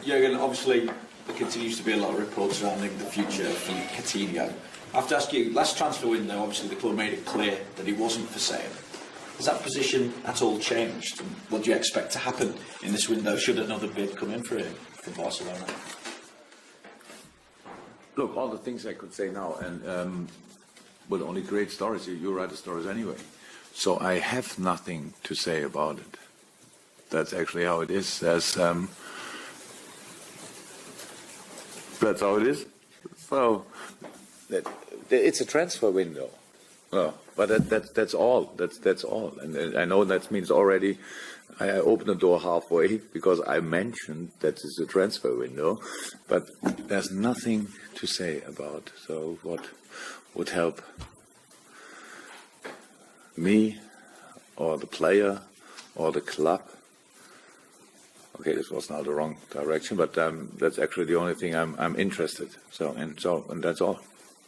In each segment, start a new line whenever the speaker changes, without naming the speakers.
Jurgen, obviously there continues to be a lot of reports surrounding the future of Philippe Coutinho. I have to ask you, last transfer window, obviously the club made it clear that he wasn't for sale. Has that position at all changed? And what do you expect to happen in this window should another bid come in for him from Barcelona?
Look, all the things I could say now, and will only create stories. You write the stories anyway. So I have nothing to say about it. That's actually how it is. That's how it is. So it's a transfer window. Well, but that's all. That's all. And I know that means already I opened the door halfway because I mentioned that it's a transfer window, but there's nothing to say about. So what would help me or the player or the club? Okay, this was now the wrong direction, but that's actually the only thing I'm interested. And that's all.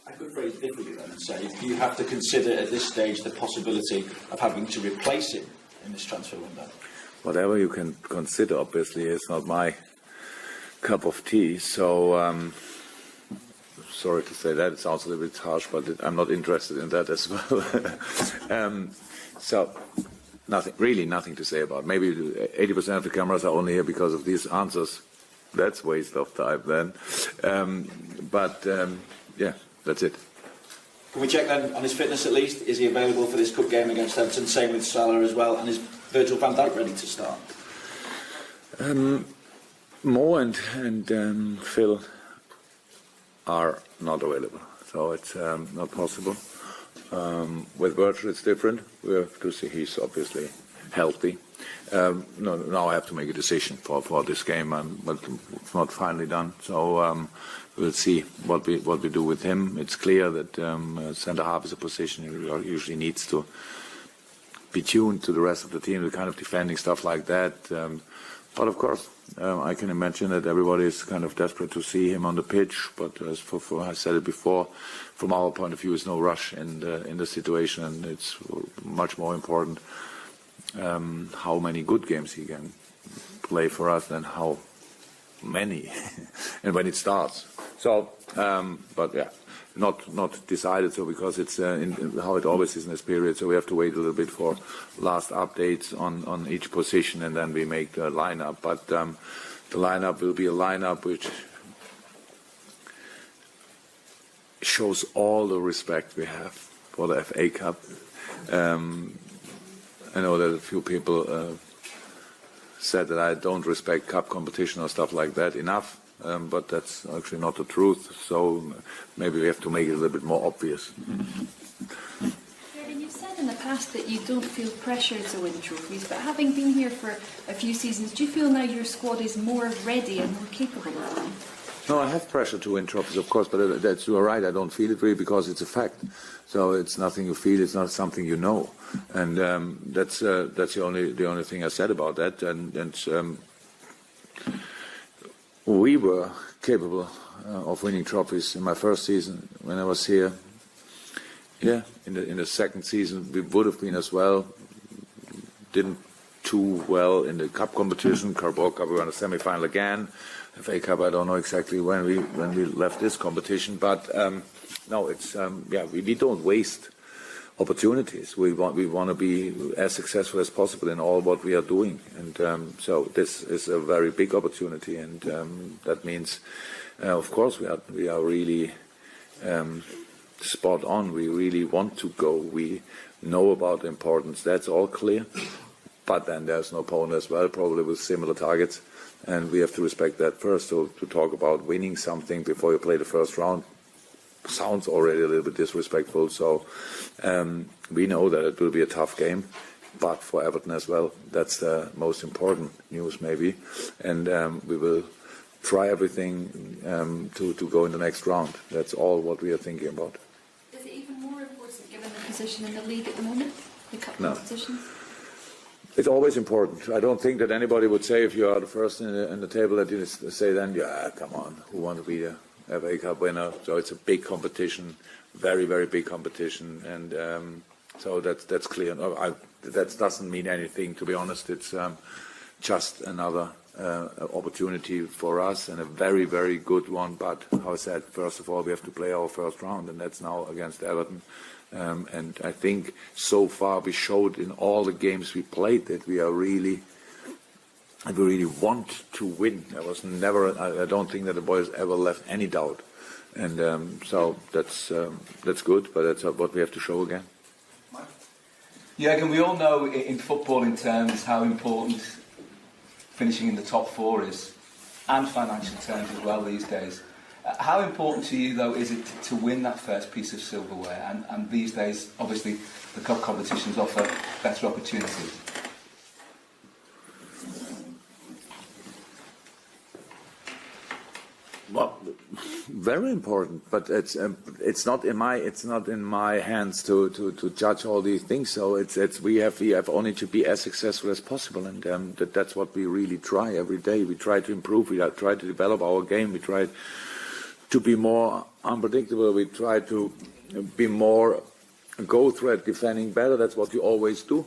I could phrase it differently then and say, do you have to consider at this stage the possibility of having to replace him in this transfer window?
Whatever you can consider, obviously, is not my cup of tea. So, sorry to say that. It sounds a little bit harsh, but I'm not interested in that as well. So, nothing to say about. Maybe 80% of the cameras are only here because of these answers. That's waste of time then. Yeah. That's it.
Can we check then on his fitness at least? Is he available for this cup game against Everton? Same with Salah as well. And is Virgil van Dijk ready to start?
Mo and Phil are not available, so it's not possible. With Virgil, it's different. We have to see he's obviously healthy. Now I have to make a decision for this game, but it's not finally done. So we'll see what we do with him. It's clear that centre half is a position he usually needs to be tuned to the rest of the team, the kind of defending stuff like that. But of course, I can imagine that everybody is kind of desperate to see him on the pitch. But as for I said it before, from our point of view, there's no rush in the situation, and it's much more important how many good games he can play for us than how many and when it starts. So, but yeah, not decided. So because it's how it always is in this period. So we have to wait a little bit for last updates on each position, and then we make the lineup. But the lineup will be a lineup which shows all the respect we have for the FA Cup. I know that a few people said that I don't respect cup competition or stuff like that enough, but that's actually not the truth. So maybe we have to make it a little bit more obvious.
Jurgen, you've said in the past that you don't feel pressure to win trophies, but having been here for a few seasons, do you feel now your squad is more ready and more capable of that?
No, I have pressure to win trophies, of course, but that's you're right. I don't feel it really because it's a fact. So it's nothing you feel. It's not something you know, and that's the only thing I said about that. And we were capable of winning trophies in my first season when I was here. Yeah, in the second season we would have been as well. Didn't too well in the cup competition. Carabao Cup, we were in the semi-final again. FA Cup, I don't know exactly when we left this competition, but no, it's we don't waste opportunities. We want to be as successful as possible in all what we are doing, and so this is a very big opportunity, and that means, of course, we are really spot on. We really want to go. We know about the importance. That's all clear. But then there's an opponent as well, probably with similar targets. And we have to respect that first. So to talk about winning something before you play the first round sounds already a little bit disrespectful. So we know that it will be a tough game, but for Everton as well, that's the most important news maybe. And we will try everything to go in the next round. That's all what we are thinking about.
Is it even more important given the position in the league at the moment, the cup competition?
It's always important. I don't think that anybody would say if you are the first in the table that you say then, yeah, come on, who want to be the FA Cup winner? So it's a big competition, very, very big competition, and so that's clear. That doesn't mean anything, to be honest. It's just another opportunity for us and a very, very good one. But how I said, first of all, we have to play our first round, and that's now against Everton. And I think so far we showed in all the games we played that we really want to win. There was never, I don't think that the boys ever left any doubt. And so that's good, but that's what we have to show again.
Jurgen, we all know in footballing terms how important finishing in the top four is, and financial terms as well these days. How important to you, though, is it to win that first piece of silverware? And these days, obviously, the cup competitions offer better opportunities.
Well, very important, but it's not in my hands to judge all these things. So we have only to be as successful as possible, and that's what we really try every day. We try to improve. We try to develop our game. We try to be more unpredictable. We try to be more go threat defending better. That's what we always do,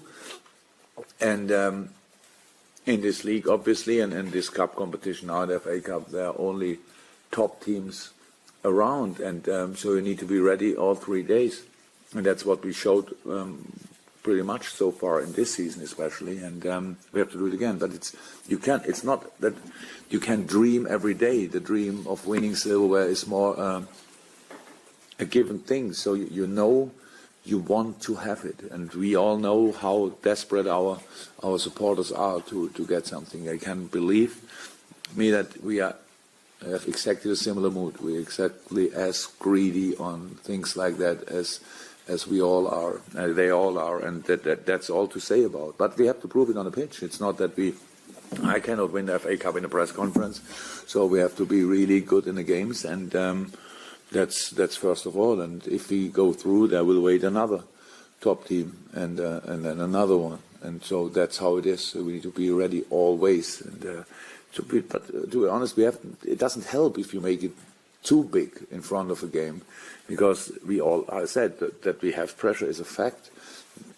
and. In this league, obviously, and in this cup competition now, the FA Cup, there are only top teams around, and so you need to be ready all 3 days, and that's what we showed pretty much so far in this season, especially. And we have to do it again. But it's not that you can dream every day. The dream of winning silverware is more a given thing. So you know. You want to have it, and we all know how desperate our supporters are to get something. I can believe me that we have exactly a similar mood. We're exactly as greedy on things like that as we all are. They all are, and that's all to say about. But we have to prove it on the pitch. It's not that I cannot win the FA Cup in a press conference, so we have to be really good in the games and. That's first of all, and if we go through, there will wait another top team and then another one, and so that's how it is. So we need to be ready always. And but to be honest, it doesn't help if you make it too big in front of a game, because I said that we have pressure is a fact,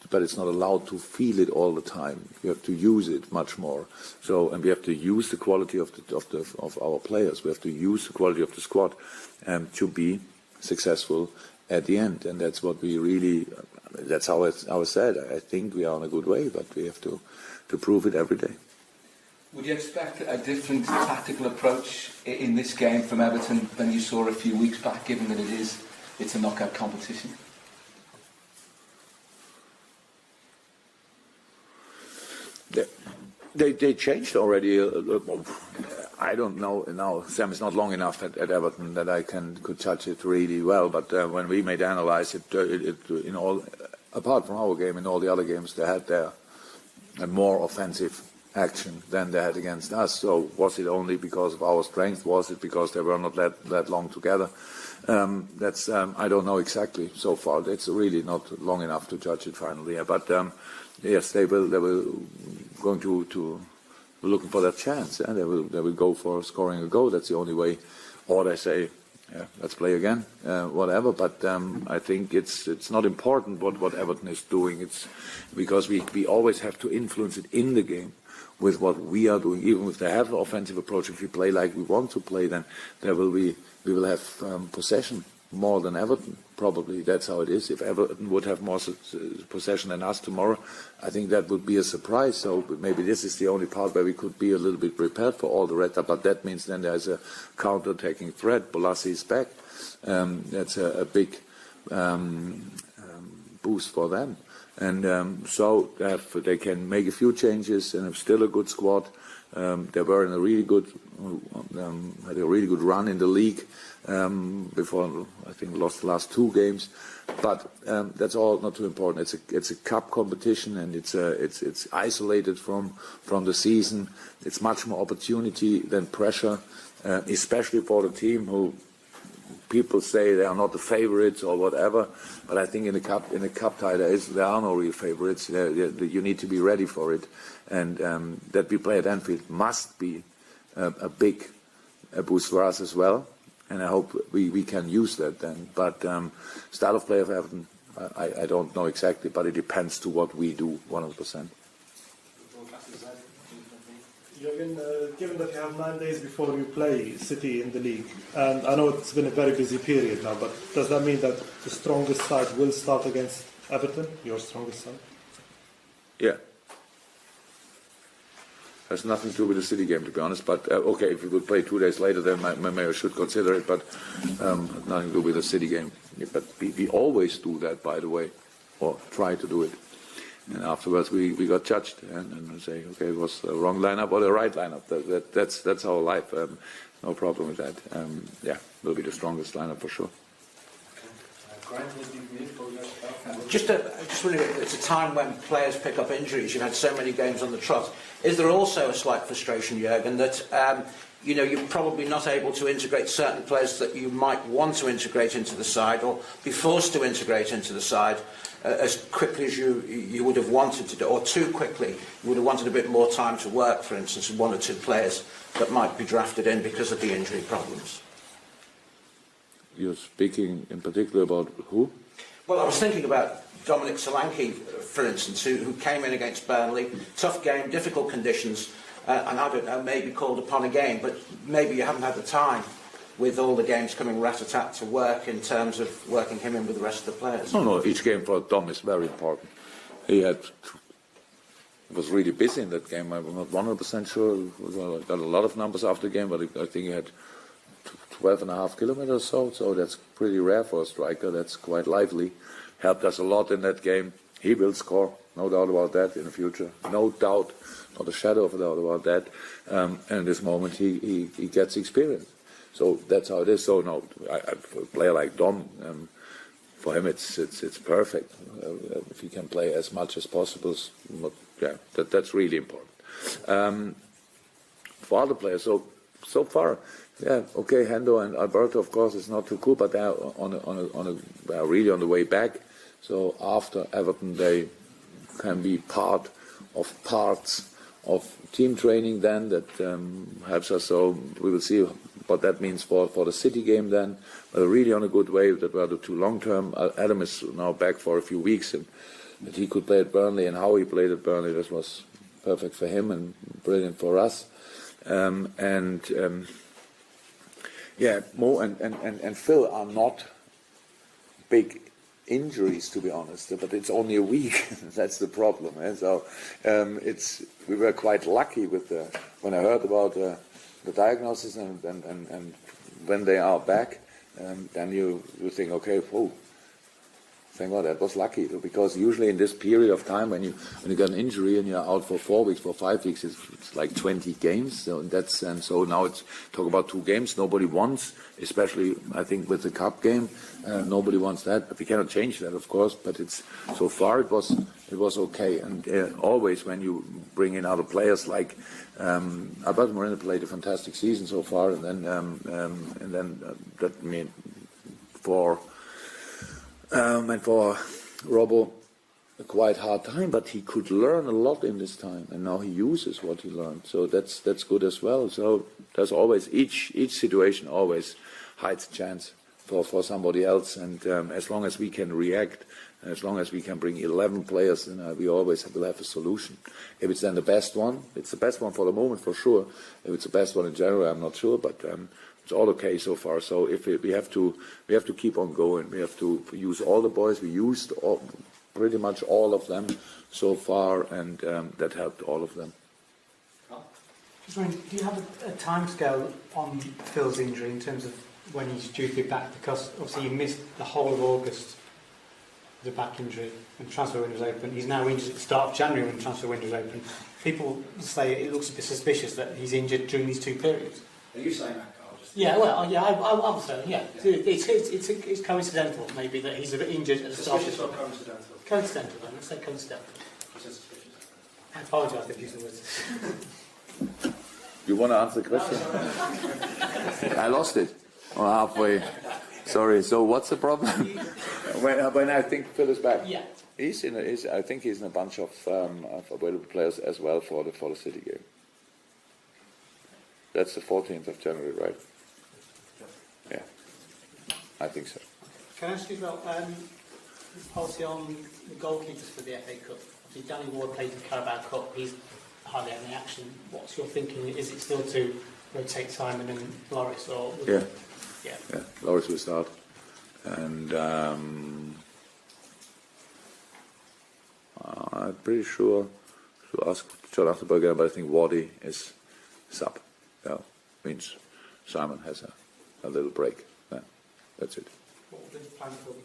but it's not allowed to feel it all the time. You have to use it much more. So, and we have to use the quality of our players. We have to use the quality of the squad to be successful at the end. And that's what we really. That's how I said. I think we are on a good way, but we have to prove it every day.
Would you expect a different tactical approach in this game from Everton than you saw a few weeks back, given that it's a knockout competition?
They changed already. I don't know now. Sam is not long enough at Everton that I could judge it really well. But when we made analyze it, in all, apart from our game, in all the other games, they had their more offensive action than they had against us. So was it only because of our strength? Was it because they were not that long together? That's I don't know exactly so far. It's really not long enough to judge it finally. But yes, they will going to looking for that chance. Yeah? They will go for scoring a goal. That's the only way. Or they say, yeah, let's play again, whatever. But I think it's not important what Everton is doing. It's because we always have to influence it in the game with what we are doing. Even if they have an offensive approach, if we play like we want to play, then we will have possession more than Everton. Probably that's how it is. If Everton would have more possession than us tomorrow, I think that would be a surprise. So maybe this is the only part where we could be a little bit prepared for all the rest. But that means then there's a counter-attacking threat. Bolassi is back. That's a big boost for them. And so they can make a few changes and have still a good squad. They were in a really good, had a really good run in the league before I think lost the last 2 games. But that's all not too important. It's a cup competition and it's isolated from the season. It's much more opportunity than pressure, especially for the team who. People say they are not the favourites or whatever, but I think in the cup tie there are no real favourites. You need to be ready for it, and that we play at Anfield must be a big boost for us as well. And I hope we can use that then. But style of play of Everton, I don't know exactly, but it depends to what we do 100%.
Jurgen, given that you have 9 days before you play City in the league, and I know it's been a very busy period now, but does that mean that the strongest side will start against Everton, your strongest side?
Yeah. Has nothing to do with the City game, to be honest. But okay, if we would play 2 days later, then maybe I should consider it. But nothing to do with the City game. But we always do that, by the way, or try to do it. And afterwards, we got judged and say, okay, it was the wrong lineup or the right lineup. That's our life. No problem with that. Yeah, will be the strongest lineup for sure.
Just wondering, it's a time when players pick up injuries. You've had so many games on the trot. Is there also a slight frustration, Jurgen, that you're probably not able to integrate certain players that you might want to integrate into the side, or be forced to integrate into the side as quickly as you would have wanted to do, or too quickly? You would have wanted a bit more time to work, for instance, with 1 or 2 players that might be drafted in because of the injury problems.
You're speaking in particular about who?
Well, I was thinking about Dominic Solanke, for instance, who came in against Burnley. Tough game, difficult conditions, and I don't know, maybe called upon again, but maybe you haven't had the time with all the games coming rat-a-tat to work in terms of working him in with the rest of the players.
No, each game for Dom is very important. He was really busy in that game. I'm not 100% sure. I got a lot of numbers after the game, but I think he had 12.5 kilometers or so that's pretty rare for a striker. That's quite lively. Helped us a lot in that game. He will score, no doubt about that, in the future. No doubt, not a shadow of a doubt about that. And at this moment, he gets experience. So that's how it is. So no, for a player like Dom, for him it's perfect. If he can play as much as possible, yeah, that's really important. For other players, so far, yeah, okay, Hendo and Alberto, of course, is not too cool, but they're they're really on the way back. So after Everton, they can be parts of team training then that helps us. So we will see what that means for the City game then. But really on a good way. That were the 2 long-term. Adam is now back for a few weeks, and that he could play at Burnley, and how he played at Burnley, that was perfect for him and brilliant for us. Yeah, Mo and Phil are not big injuries, to be honest, but it's only a week. That's the problem. And so we were quite lucky with when I heard about the diagnosis and when they are back, then you think, okay, thank God, that was lucky, because usually in this period of time when you get an injury and you're out for 4 weeks, for 5 weeks, it's like 20 games. So so now it's talk about 2 games. Nobody wants, especially I think with the cup game, nobody wants that. But we cannot change that, of course. But so far it was okay. And always when you bring in other players like Alberto Moreno played a fantastic season so far, and then that meant for Robbo, a quite hard time, but he could learn a lot in this time, and now he uses what he learned. So that's good as well. So there's always each situation always hides a chance for somebody else, and as long as we can react, as long as we can bring 11 players, then we always will have a solution. If it's then the best one, it's the best one for the moment for sure. If it's the best one in general, I'm not sure, but it's all okay so far. So if we have to keep on going. We have to use all the boys. We used pretty much all of them so far, and that helped all of them.
Just wondering, do you have a timescale on Phil's injury in terms of when he's due to be back? Because obviously you missed the whole of August with a back injury when the transfer window was open. He's now injured at the start of January when the transfer window was open. People say it looks a bit suspicious that he's injured during these 2 periods.
Are you saying that, Carl?
Yeah, well, yeah, I'm saying, yeah. It's coincidental, maybe, that he's a bit injured at the start.
Suspicious or coincidental?
Coincidental, then. Let's say coincidental. I apologise if you used the words.
You want to answer the question? I lost it halfway. Sorry. So what's the problem? when I think Phil is back,
yeah,
I think he's in a bunch of available players as well for the City game. That's the 14th of January, right? Yeah, I think so.
Can I ask you about policy on the goalkeepers for the FA Cup? Obviously, Danny Ward played the Carabao Cup. He's hardly any action. What's your thinking? Is it still to rotate Simon and Loris, or
Yeah.
Yeah.
Yeah, Loris will start. And I'm pretty sure to ask John Afterberg again, but I think Wardy is sub. Yeah, means Simon has a little break. Yeah, that's it.
What will the plan for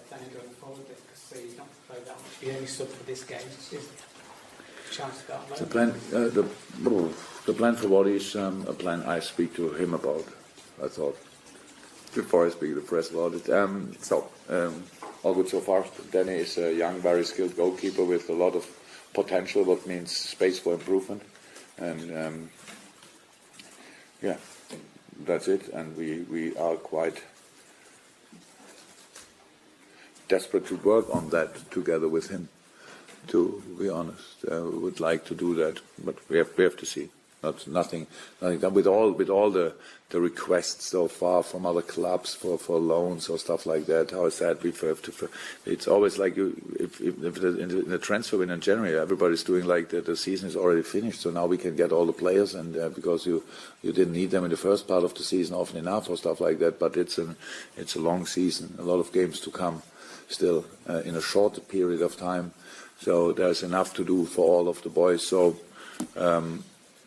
Danny going forward? Because he's not played that much. He only sub for this game. Is there a chance to go on loan?
The plan for Wardy is a plan I speak to him about. I thought before I speak to the press about it. All good so far. Danny is a young, very skilled goalkeeper with a lot of potential, what means space for improvement. And yeah, that's it. And we are quite desperate to work on that together with him, to be honest. We would like to do that, but we have to see. Nothing done with all the requests so far from other clubs for loans or stuff like that. How I said, we have to. It's always like if in the transfer window in January, everybody's doing like the season is already finished, so now we can get all the players, and because you didn't need them in the first part of the season often enough or stuff like that. But it's a long season, a lot of games to come still in a short period of time. So there's enough to do for all of the boys. So.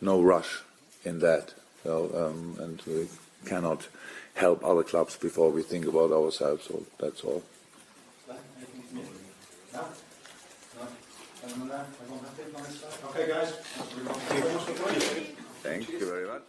No rush in that, and we cannot help other clubs before we think about ourselves. So that's all.
Okay, guys.
Thank you very much.